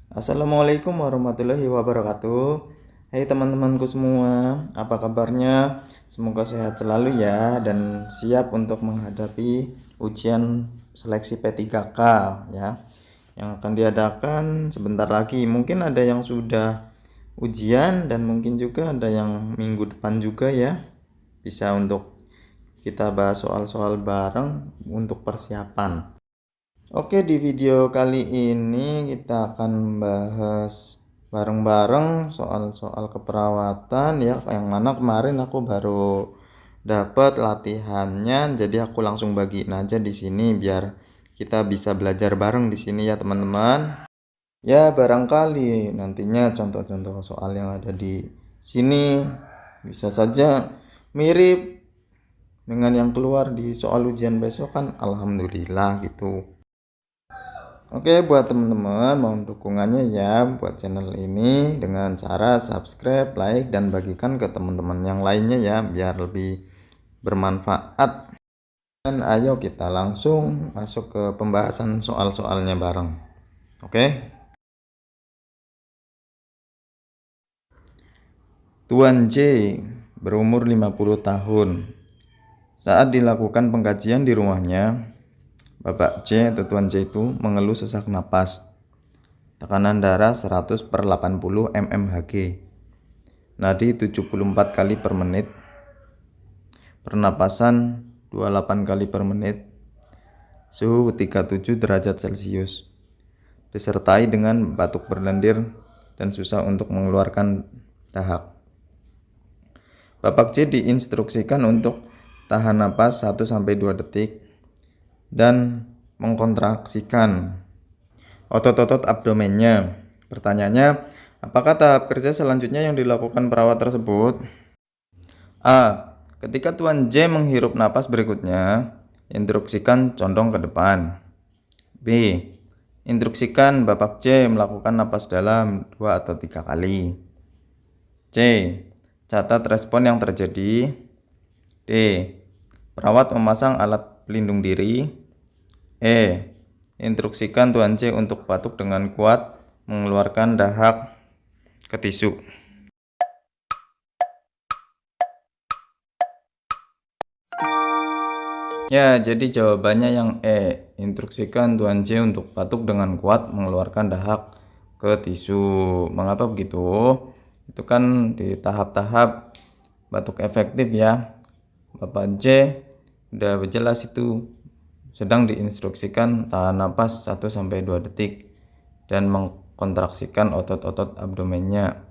Assalamualaikum warahmatullahi wabarakatuh. Hai teman-temanku semua, apa kabarnya? Semoga sehat selalu ya dan siap untuk menghadapi ujian seleksi P3K ya, yang akan diadakan sebentar lagi. Mungkin ada yang sudah ujian dan mungkin juga ada yang minggu depan juga ya. Bisa untuk kita bahas soal-soal bareng untuk persiapan. Oke, di video kali ini kita akan bahas bareng-bareng soal-soal keperawatan ya, yang mana kemarin aku baru dapat latihannya, jadi aku langsung bagiin aja di sini biar kita bisa belajar bareng di sini ya teman-teman. Ya, barangkali nantinya contoh-contoh soal yang ada di sini bisa saja mirip dengan yang keluar di soal ujian besok kan, alhamdulillah gitu. Oke, buat teman-teman mohon dukungannya ya buat channel ini dengan cara subscribe, like, dan bagikan ke teman-teman yang lainnya ya biar lebih bermanfaat. Dan ayo kita langsung masuk ke pembahasan soal-soalnya bareng. Oke. Tuan J berumur 50 tahun. Saat dilakukan pengkajian di rumahnya, Bapak J atau Tuan J itu mengeluh sesak napas. Tekanan darah 100/80 mmHg. Nadi 74 kali per menit. Pernapasan 28 kali per menit. Suhu 37 derajat Celcius. Disertai dengan batuk berlendir dan susah untuk mengeluarkan dahak. Bapak C diinstruksikan untuk tahan napas 1-2 detik dan mengkontraksikan otot-otot abdomennya. Pertanyaannya, apakah tahap kerja selanjutnya yang dilakukan perawat tersebut? A. Ketika Tuan J menghirup napas berikutnya, instruksikan condong ke depan. B. Instruksikan Bapak C melakukan napas dalam 2 atau 3 kali. C. Catat respon yang terjadi. D. Perawat memasang alat pelindung diri. E. Instruksikan Tuan C untuk batuk dengan kuat mengeluarkan dahak ke tisu. Ya, jadi jawabannya yang E. Instruksikan Tuan C untuk batuk dengan kuat mengeluarkan dahak ke tisu. Mengapa begitu? Itu kan di tahap-tahap batuk efektif ya. Bapak J udah jelas itu sedang diinstruksikan tahan napas 1-2 detik dan mengkontraksikan otot-otot abdomennya.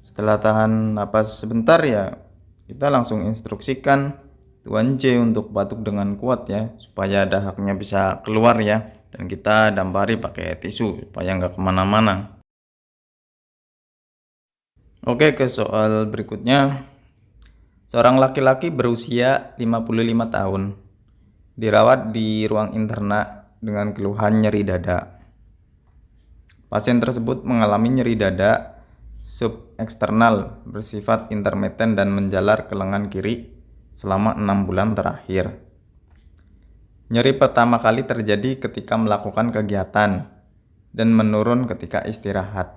Setelah tahan napas sebentar ya, kita langsung instruksikan Tuan J untuk batuk dengan kuat ya, supaya dahaknya bisa keluar ya, dan kita dampari pakai tisu supaya nggak kemana-mana. Oke, ke soal berikutnya. Seorang laki-laki berusia 55 tahun dirawat di ruang interna dengan keluhan nyeri dada. Pasien tersebut mengalami nyeri dada subeksternal bersifat intermiten dan menjalar ke lengan kiri selama 6 bulan terakhir. Nyeri pertama kali terjadi ketika melakukan kegiatan dan menurun ketika istirahat.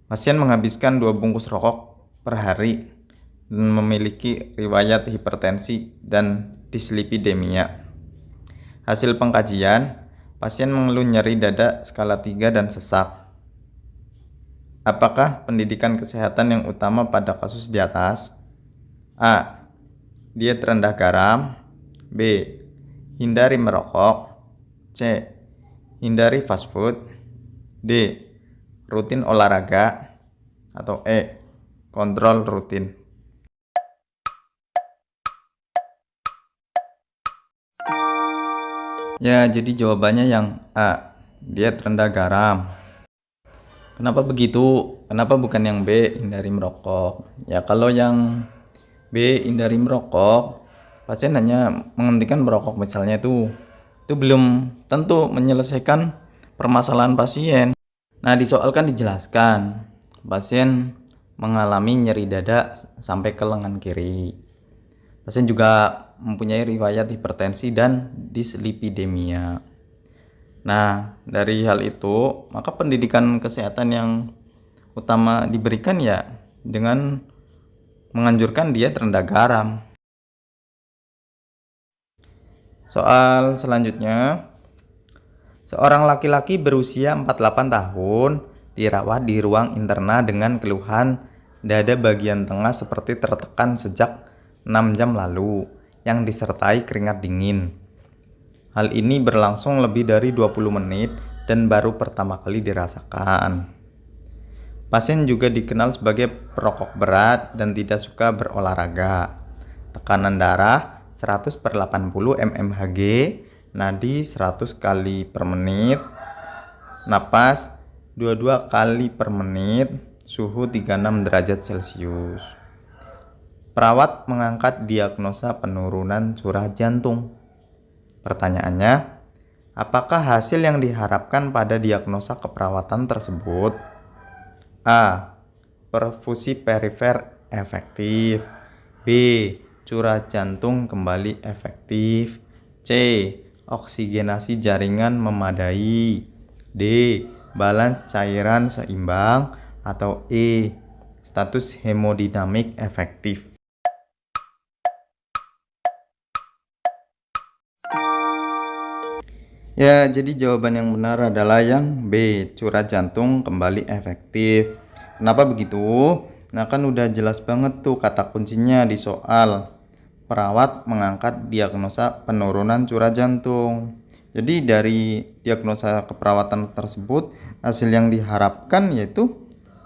Pasien menghabiskan 2 bungkus rokok per hari dan memiliki riwayat hipertensi dan dislipidemia. Hasil pengkajian, pasien mengeluh nyeri dada skala 3 dan sesak. Apakah pendidikan kesehatan yang utama pada kasus di atas? A. Diet rendah garam. B. Hindari merokok. C. Hindari fast food. D. Rutin olahraga. Atau E. Kontrol rutin. Ya, jadi jawabannya yang A. Diet rendah garam. Kenapa begitu? Kenapa bukan yang B, hindari merokok? Ya, kalau yang B, hindari merokok, pasien hanya menghentikan merokok misalnya itu belum tentu menyelesaikan permasalahan pasien. Nah, di soal kan dijelaskan pasien mengalami nyeri dada sampai ke lengan kiri. Pasien juga mempunyai riwayat hipertensi dan dislipidemia. Nah, dari hal itu, maka pendidikan kesehatan yang utama diberikan ya dengan menganjurkan diet rendah garam. Soal selanjutnya, seorang laki-laki berusia 48 tahun dirawat di ruang interna dengan keluhan dada bagian tengah seperti tertekan sejak 6 jam lalu yang disertai keringat dingin. Hal ini berlangsung lebih dari 20 menit dan baru pertama kali dirasakan. Pasien juga dikenal sebagai perokok berat dan tidak suka berolahraga. Tekanan darah 100/80 mmHg, nadi 100 kali per menit, napas 22 kali per menit, suhu 36 derajat Celcius. Perawat mengangkat diagnosa penurunan curah jantung. Pertanyaannya, apakah hasil yang diharapkan pada diagnosa keperawatan tersebut? A. Perfusi perifer efektif. B. Curah jantung kembali efektif. C. Oksigenasi jaringan memadai. D. Balans cairan seimbang. Atau E. Status hemodinamik efektif. Ya, jadi jawaban yang benar adalah yang B, curah jantung kembali efektif. Kenapa begitu? Nah, kan udah jelas banget tuh kata kuncinya di soal. Perawat mengangkat diagnosa penurunan curah jantung. Jadi dari diagnosa keperawatan tersebut, hasil yang diharapkan yaitu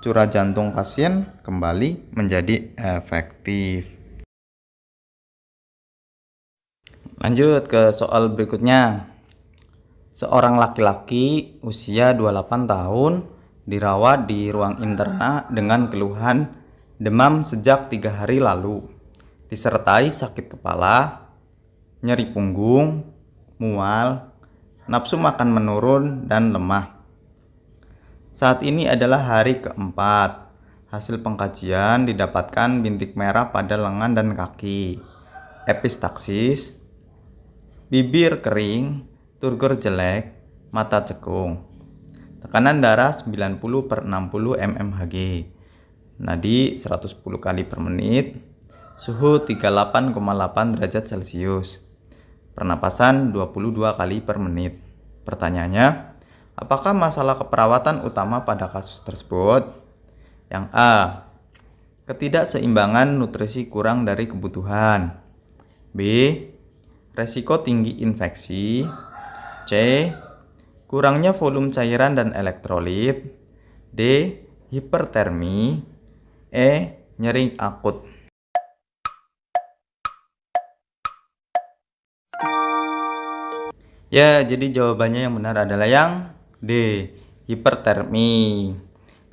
curah jantung pasien kembali menjadi efektif. Lanjut ke soal berikutnya. Seorang laki-laki usia 28 tahun dirawat di ruang interna dengan keluhan demam sejak 3 hari lalu, disertai sakit kepala, nyeri punggung, mual, nafsu makan menurun, dan lemah. Saat ini adalah hari keempat. Hasil pengkajian didapatkan bintik merah pada lengan dan kaki, epistaksis, bibir kering, turgor jelek, mata cekung. Tekanan darah 90/60 mmHg, nadi 110 kali per menit, suhu 38,8 derajat Celcius, pernapasan 22 kali per menit. Pertanyaannya, apakah masalah keperawatan utama pada kasus tersebut? Yang A. Ketidakseimbangan nutrisi kurang dari kebutuhan. B. Resiko tinggi infeksi. C. Kurangnya volume cairan dan elektrolit. D. Hipertermi. E. Nyeri akut. Ya, jadi jawabannya yang benar adalah yang D. Hipertermi.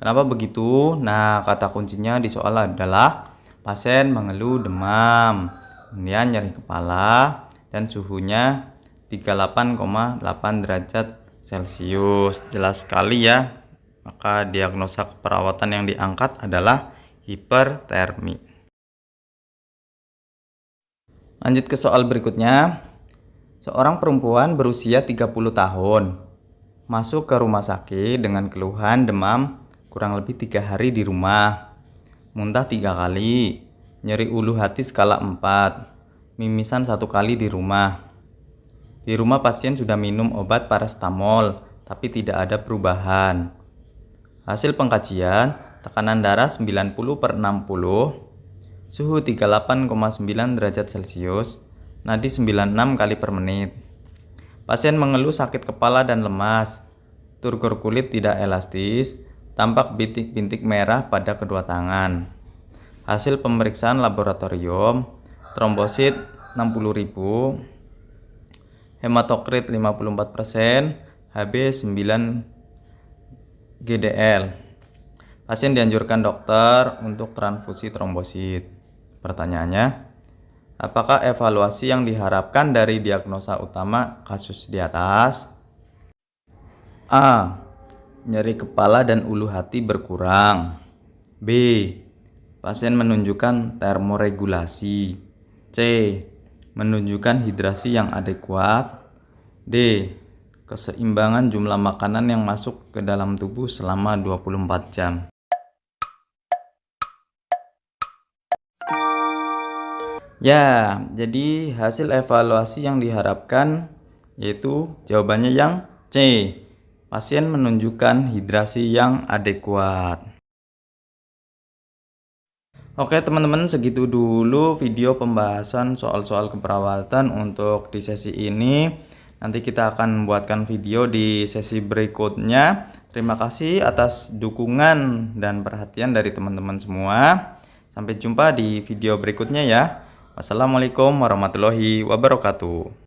Kenapa begitu? Nah, kata kuncinya di soal adalah pasien mengeluh demam, kemudian nyeri kepala, dan suhunya 38,8 derajat Celcius. Jelas sekali ya. Maka diagnosa keperawatan yang diangkat adalah hipertermi. Lanjut ke soal berikutnya. Seorang perempuan berusia 30 tahun masuk ke rumah sakit dengan keluhan demam kurang lebih 3 hari di rumah, muntah 3 kali, nyeri ulu hati skala 4, mimisan 1 kali di rumah. Di rumah pasien sudah minum obat paracetamol, tapi tidak ada perubahan. Hasil pengkajian, tekanan darah 90/60, suhu 38,9 derajat Celcius, nadi 96 kali per menit. Pasien mengeluh sakit kepala dan lemas, turgor kulit tidak elastis, tampak bintik-bintik merah pada kedua tangan. Hasil pemeriksaan laboratorium, trombosit 60.000, hematokrit 54%, Hb 9 GDL. Pasien dianjurkan dokter untuk transfusi trombosit. Pertanyaannya, apakah evaluasi yang diharapkan dari diagnosa utama kasus di atas? A. Nyeri kepala dan ulu hati berkurang. B. Pasien menunjukkan termoregulasi. C. Menunjukkan hidrasi yang adekuat. D. keseimbangan jumlah makanan yang masuk ke dalam tubuh selama 24 jam. Ya, jadi hasil evaluasi yang diharapkan yaitu jawabannya yang C. Pasien menunjukkan hidrasi yang adekuat. Oke teman-teman, segitu dulu video pembahasan soal-soal keperawatan untuk di sesi ini. Nanti kita akan membuatkan video di sesi berikutnya. Terima kasih atas dukungan dan perhatian dari teman-teman semua. Sampai jumpa di video berikutnya ya. Wassalamualaikum warahmatullahi wabarakatuh.